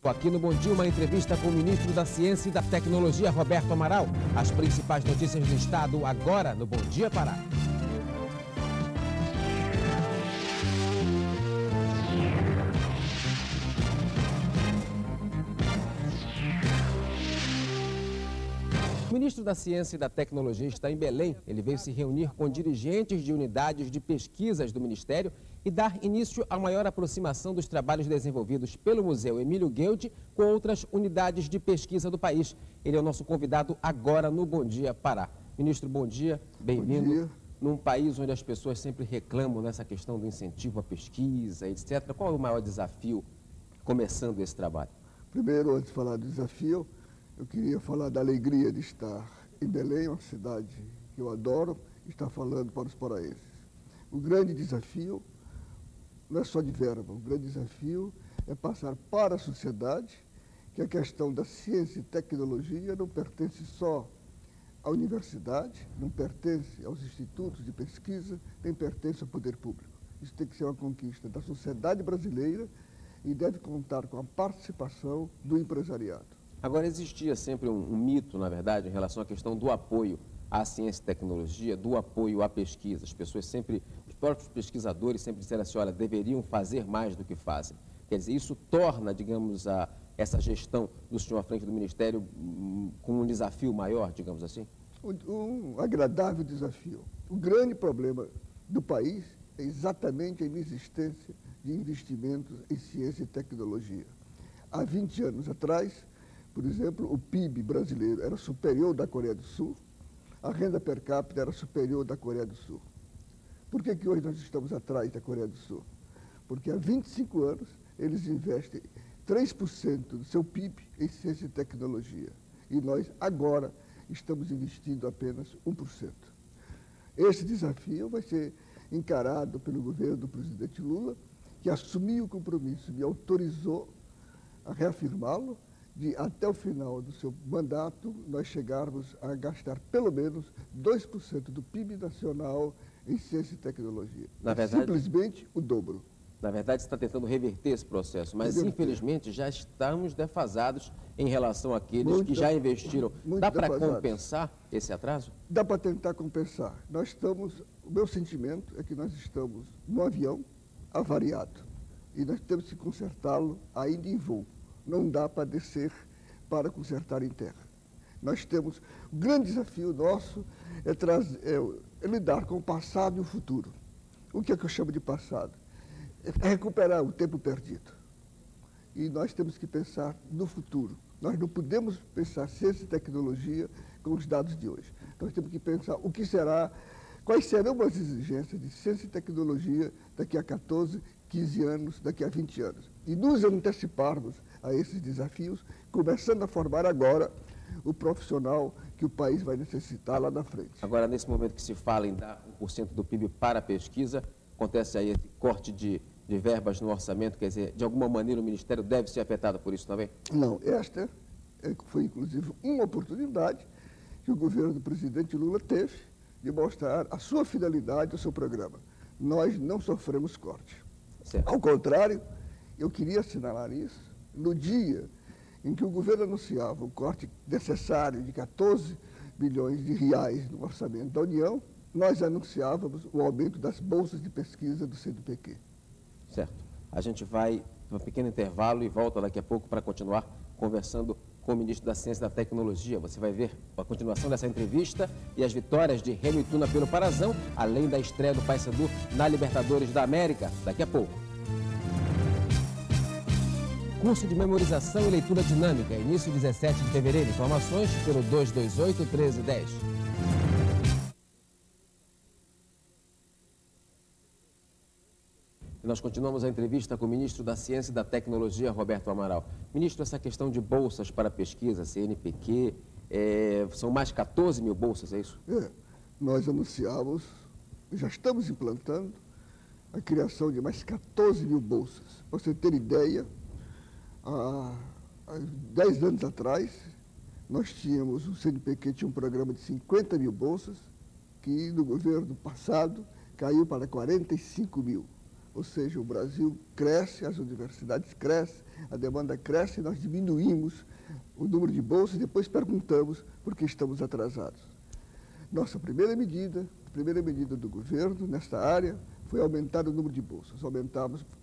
Aqui no Bom Dia, uma entrevista com o ministro da Ciência e da Tecnologia, Roberto Amaral. As principais notícias do Estado agora no Bom Dia Pará. O ministro da Ciência e da Tecnologia está em Belém. Ele veio se reunir com dirigentes de unidades de pesquisas do Ministério e dar início à maior aproximação dos trabalhos desenvolvidos pelo Museu Emílio Gueldi com outras unidades de pesquisa do país. Ele é o nosso convidado agora no Bom Dia Pará. Ministro, bom dia, bem-vindo. Num país onde as pessoas sempre reclamam nessa questão do incentivo à pesquisa, etc., qual é o maior desafio começando esse trabalho? Primeiro, antes de falar do desafio, eu queria falar da alegria de estar em Belém, uma cidade que eu adoro, e estar falando para os paraenses. O grande desafio não é só de verba, o grande desafio é passar para a sociedade que a questão da ciência e tecnologia não pertence só à universidade, não pertence aos institutos de pesquisa, nem pertence ao poder público. Isso tem que ser uma conquista da sociedade brasileira e deve contar com a participação do empresariado. Agora, existia sempre um mito, na verdade, em relação à questão do apoio à ciência e tecnologia, do apoio à pesquisa. As pessoas sempre, os próprios pesquisadores sempre disseram assim, olha, deveriam fazer mais do que fazem. Quer dizer, isso torna, digamos, essa gestão do senhor à frente do Ministério com um desafio maior, digamos assim? Um agradável desafio. O grande problema do país é exatamente a inexistência de investimentos em ciência e tecnologia. Há 20 anos atrás, por exemplo, o PIB brasileiro era superior ao da Coreia do Sul, a renda per capita era superior da Coreia do Sul. Por que hoje nós estamos atrás da Coreia do Sul? Porque há 25 anos eles investem 3% do seu PIB em ciência e tecnologia. E nós, agora, estamos investindo apenas 1%. Esse desafio vai ser encarado pelo governo do presidente Lula, que assumiu o compromisso e autorizou a reafirmá-lo, de até o final do seu mandato nós chegarmos a gastar pelo menos 2% do PIB nacional em ciência e tecnologia. Na verdade, simplesmente o dobro. Na verdade, você está tentando reverter esse processo, mas infelizmente já estamos defasados em relação àqueles que já investiram. Dá para compensar esse atraso? Dá para tentar compensar. O meu sentimento é que nós estamos no avião avariado e nós temos que consertá-lo ainda em voo. Não dá para descer para consertar em terra. O grande desafio nosso é lidar com o passado e o futuro. O que é que eu chamo de passado? É recuperar o tempo perdido. E nós temos que pensar no futuro. Nós não podemos pensar ciência e tecnologia com os dados de hoje. Nós temos que pensar quais serão as exigências de ciência e tecnologia daqui a 14, 15 anos, daqui a 20 anos. E nos anteciparmos a esses desafios, começando a formar agora o profissional que o país vai necessitar lá na frente. Agora, nesse momento que se fala em dar 1% do PIB para a pesquisa, acontece aí esse corte de verbas no orçamento, quer dizer, de alguma maneira o Ministério deve ser afetado por isso também? Não, esta foi inclusive uma oportunidade que o governo do presidente Lula teve de mostrar a sua fidelidade ao seu programa. Nós não sofremos corte. Certo. Ao contrário, eu queria assinalar isso, no dia em que o governo anunciava o corte necessário de 14 bilhões de reais no orçamento da União, nós anunciávamos o aumento das bolsas de pesquisa do CNPq. Certo. A gente vai para um pequeno intervalo e volta daqui a pouco para continuar conversando com o ministro da Ciência e da Tecnologia. Você vai ver a continuação dessa entrevista e as vitórias de Remo e Tuna pelo Parazão, além da estreia do Paysandu na Libertadores da América, daqui a pouco. Curso de memorização e leitura dinâmica, início 17 de fevereiro. Informações pelo 228-1310. Nós continuamos a entrevista com o ministro da Ciência e da Tecnologia, Roberto Amaral. Ministro, essa questão de bolsas para pesquisa, CNPq, são mais 14 mil bolsas, é isso? Nós anunciamos, já estamos implantando a criação de mais 14 mil bolsas. Para você ter ideia, há 10 anos atrás, nós tínhamos, o CNPq tinha um programa de 50 mil bolsas, que no governo passado caiu para 45 mil. Ou seja, o Brasil cresce, as universidades crescem, a demanda cresce, nós diminuímos o número de bolsas e depois perguntamos por que estamos atrasados. Nossa primeira medida do governo nesta área foi aumentar o número de bolsas.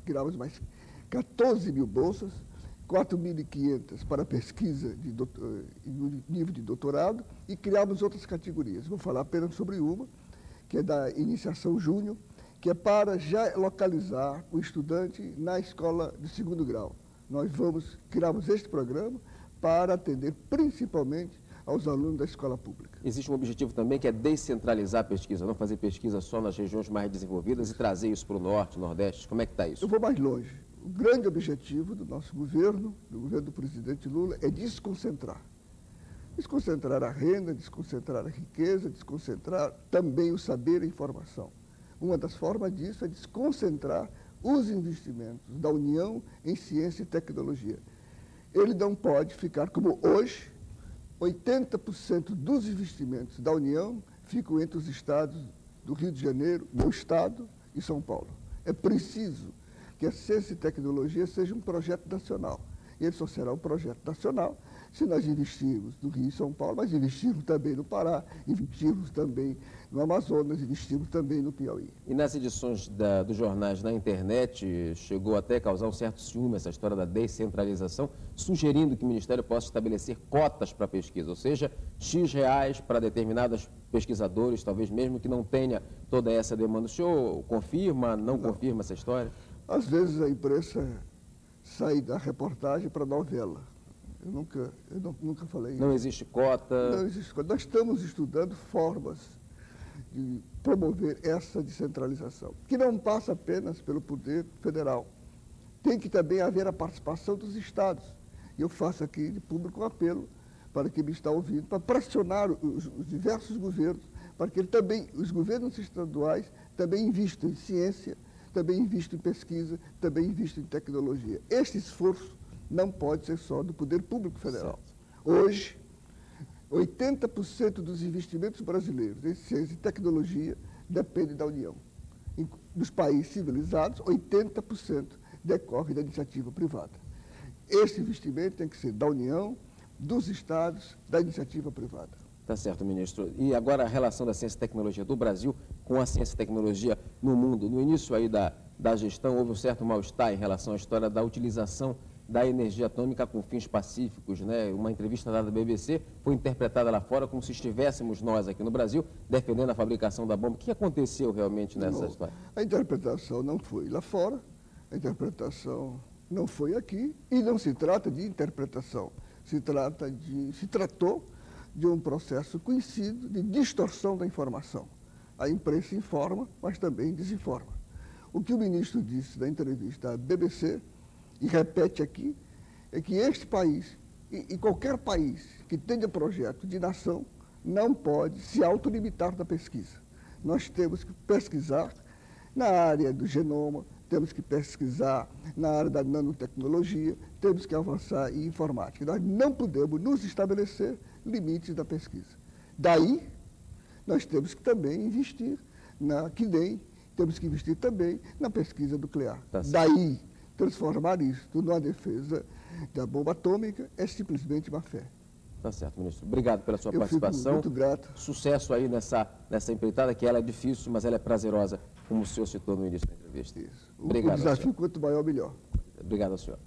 Criamos mais 14 mil bolsas, 4.500 para pesquisa em nível de doutorado e criamos outras categorias. Vou falar apenas sobre uma, que é da iniciação júnior, que é para já localizar o estudante na escola de segundo grau. Criamos este programa para atender principalmente aos alunos da escola pública. Existe um objetivo também que é descentralizar a pesquisa, não fazer pesquisa só nas regiões mais desenvolvidas e trazer isso para o norte, nordeste. Como é que está isso? Eu vou mais longe. O grande objetivo do nosso governo, do governo do presidente Lula, é desconcentrar. Desconcentrar a renda, desconcentrar a riqueza, desconcentrar também o saber e a informação. Uma das formas disso é desconcentrar os investimentos da União em ciência e tecnologia. Ele não pode ficar como hoje, 80% dos investimentos da União ficam entre os estados do Rio de Janeiro, meu estado e São Paulo. É preciso que a ciência e tecnologia seja um projeto nacional. E ele só será um projeto nacional se nós investirmos no Rio e São Paulo, mas investirmos também no Pará, investirmos também no Amazonas, investirmos também no Piauí. E nas edições dos jornais na internet, chegou até a causar um certo ciúme essa história da descentralização, sugerindo que o Ministério possa estabelecer cotas para pesquisa, ou seja, X reais para determinados pesquisadores, talvez mesmo que não tenha toda essa demanda. O senhor confirma, não confirma essa história? Às vezes a imprensa sai da reportagem para a novela. Eu nunca falei isso. Não existe cota? Não existe cota. Nós estamos estudando formas de promover essa descentralização, que não passa apenas pelo poder federal. Tem que também haver a participação dos estados. E eu faço aqui de público um apelo para quem me está ouvindo, para pressionar os diversos governos, para que os governos estaduais também investam em ciência, também investam em pesquisa, também investam em tecnologia. Este esforço não pode ser só do poder público federal. Hoje, 80% dos investimentos brasileiros em ciência e tecnologia dependem da União. Dos países civilizados, 80% decorre da iniciativa privada. Esse investimento tem que ser da União, dos estados, da iniciativa privada. Tá certo, ministro. E agora a relação da ciência e tecnologia do Brasil com a ciência e tecnologia no mundo. No início aí da gestão houve um certo mal-estar em relação à história da utilização da energia atômica com fins pacíficos, né? Uma entrevista dada à BBC foi interpretada lá fora como se estivéssemos nós aqui no Brasil defendendo a fabricação da bomba. O que aconteceu realmente nessa história? A interpretação não foi lá fora, a interpretação não foi aqui e não se trata de interpretação, se tratou de um processo conhecido de distorção da informação. A imprensa informa, mas também desinforma. O que o ministro disse na entrevista à BBC e repete aqui, é que este país, e qualquer país que tenha projeto de nação, não pode se autolimitar na pesquisa. Nós temos que pesquisar na área do genoma, temos que pesquisar na área da nanotecnologia, temos que avançar em informática. Nós não podemos nos estabelecer limites da pesquisa. Daí, nós temos que também investir temos que investir também na pesquisa nuclear. Daí, transformar isso numa defesa da bomba atômica é simplesmente má fé. Tá certo, ministro. Obrigado pela sua participação. Muito grato. Sucesso aí nessa empreitada, que ela é difícil, mas ela é prazerosa, como o senhor citou no início da entrevista. Isso. Obrigado. O desafio, quanto maior, melhor. Obrigado ao senhor.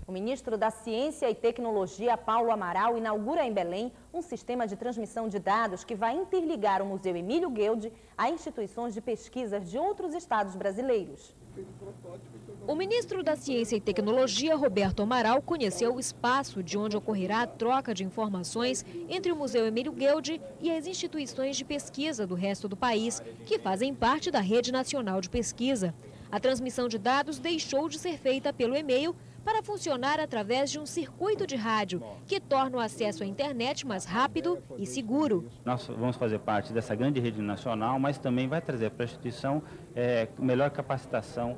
O ministro da Ciência e Tecnologia, Paulo Amaral, inaugura em Belém um sistema de transmissão de dados que vai interligar o Museu Emílio Gueldi a instituições de pesquisas de outros estados brasileiros. O ministro da Ciência e Tecnologia, Roberto Amaral, conheceu o espaço de onde ocorrerá a troca de informações entre o Museu Emílio Gueldi e as instituições de pesquisa do resto do país, que fazem parte da Rede Nacional de Pesquisa. A transmissão de dados deixou de ser feita pelo e-mail para funcionar através de um circuito de rádio, que torna o acesso à internet mais rápido e seguro. Nós vamos fazer parte dessa grande rede nacional, mas também vai trazer para a instituição melhor capacitação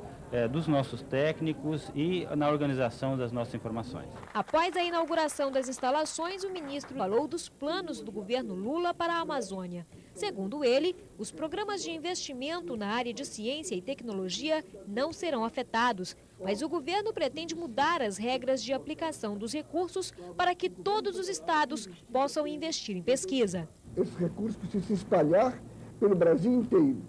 dos nossos técnicos e na organização das nossas informações. Após a inauguração das instalações, o ministro falou dos planos do governo Lula para a Amazônia. Segundo ele, os programas de investimento na área de ciência e tecnologia não serão afetados, mas o governo pretende mudar as regras de aplicação dos recursos para que todos os estados possam investir em pesquisa. Esses recursos precisam se espalhar pelo Brasil inteiro,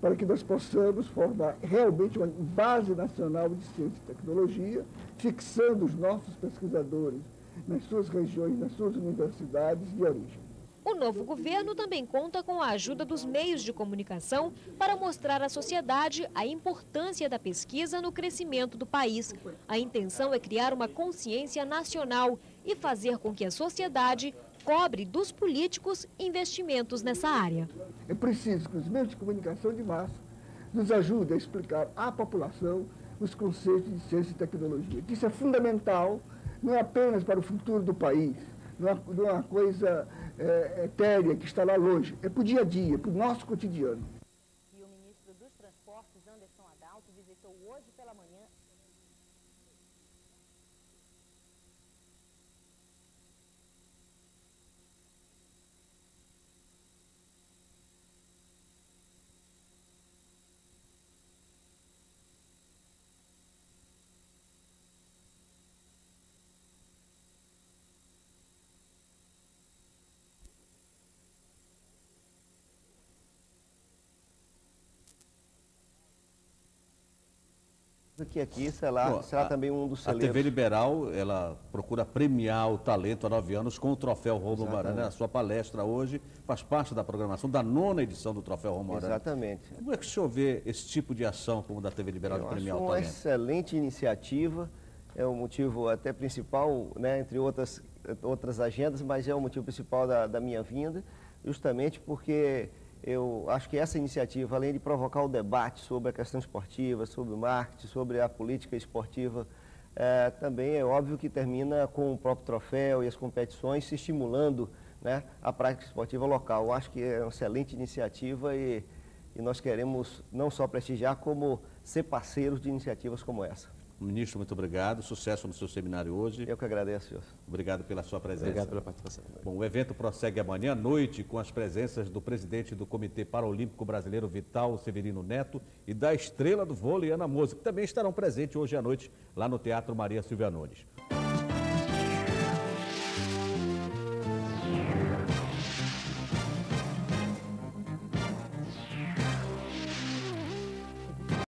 para que nós possamos formar realmente uma base nacional de ciência e tecnologia, fixando os nossos pesquisadores nas suas regiões, nas suas universidades de origem. O novo governo também conta com a ajuda dos meios de comunicação para mostrar à sociedade a importância da pesquisa no crescimento do país. A intenção é criar uma consciência nacional e fazer com que a sociedade cobre dos políticos investimentos nessa área. É preciso que os meios de comunicação de massa nos ajudem a explicar à população os conceitos de ciência e tecnologia. Isso é fundamental, não é apenas para o futuro do país, não é uma coisa etérea que está lá longe, é para o dia a dia, para o nosso cotidiano. E o ministro dos Transportes, Anderson Adalto, visitou hoje pela manhã que aqui será também um dos celeiros. A TV Liberal, ela procura premiar o talento há 9 anos com o Troféu Rômulo Marana. A sua palestra hoje faz parte da programação da 9ª edição do Troféu Rômulo Marana. Exatamente. Como é que o senhor vê esse tipo de ação como da TV Liberal de premiar o talento? É uma excelente iniciativa, é o motivo até principal, né, entre outras agendas, mas é o motivo principal da minha vinda, justamente porque eu acho que essa iniciativa, além de provocar o debate sobre a questão esportiva, sobre o marketing, sobre a política esportiva, também é óbvio que termina com o próprio troféu e as competições se estimulando, né, a prática esportiva local. Eu acho que é uma excelente iniciativa e nós queremos não só prestigiar, como ser parceiros de iniciativas como essa. Ministro, muito obrigado. Sucesso no seu seminário hoje. Eu que agradeço, senhor. Obrigado pela sua presença. Obrigado pela participação. Bom, o evento prossegue amanhã à noite com as presenças do presidente do Comitê Paralímpico Brasileiro, Vital Severino Neto, e da estrela do vôlei, Ana Moser, que também estarão presentes hoje à noite lá no Teatro Maria Silvia Nunes.